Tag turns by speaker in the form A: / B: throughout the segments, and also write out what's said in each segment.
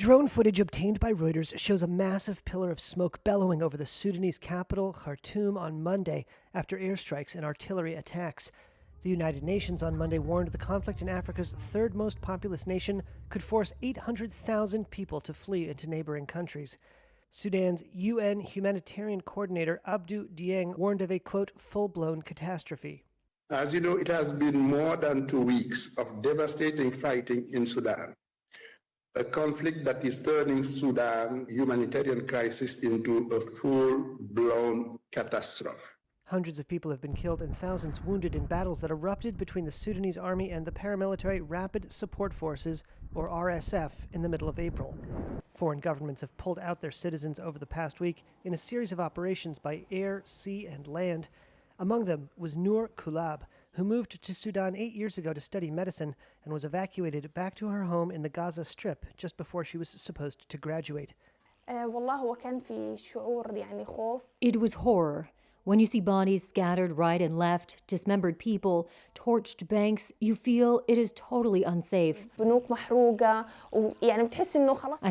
A: Drone footage obtained by Reuters shows a massive pillar of smoke bellowing over the Sudanese capital, Khartoum, on Monday after airstrikes and artillery attacks. The United Nations on Monday warned the conflict in Africa's third most populous nation could force 800,000 people to flee into neighboring countries. Sudan's UN humanitarian coordinator Abdou Dieng warned of a, quote, full-blown catastrophe.
B: As you know, it has been more than 2 weeks of devastating fighting in Sudan, a conflict that is turning Sudan's humanitarian crisis into a full-blown catastrophe.
A: Hundreds of people have been killed and thousands wounded in battles that erupted between the Sudanese army and the paramilitary Rapid Support Forces, or RSF, in the middle of April. Foreign governments have pulled out their citizens over the past week in a series of operations by air, sea, and land. Among them was Noor Kulab, who moved to Sudan 8 years ago to study medicine and was evacuated back to her home in the Gaza Strip just before she was supposed to graduate.
C: It was horror. When you see bodies scattered right and left, dismembered people, torched banks, you feel it is totally unsafe. I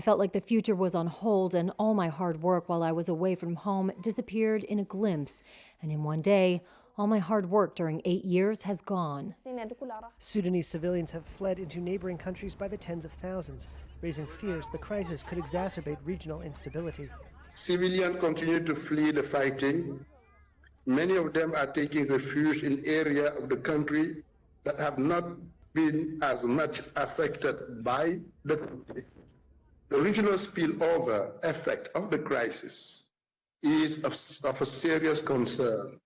C: felt like the future was on hold and all my hard work while I was away from home disappeared in a glimpse. And in one day, all my hard work during 8 years has gone.
A: Sudanese civilians have fled into neighboring countries by the tens of thousands, raising fears the crisis could exacerbate regional instability.
B: Civilians continue to flee the fighting. Many of them are taking refuge in areas of the country that have not been as much affected by the conflict. The regional spillover effect of the crisis is of a serious concern.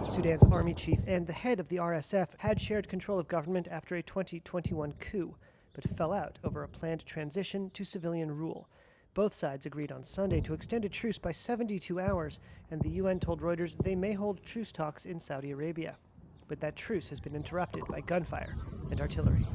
A: Sudan's army chief and the head of the RSF had shared control of government after a 2021 coup, but fell out over a planned transition to civilian rule. Both sides agreed on Sunday to extend a truce by 72 hours, and the UN told Reuters they may hold truce talks in Saudi Arabia. But that truce has been interrupted by gunfire and artillery.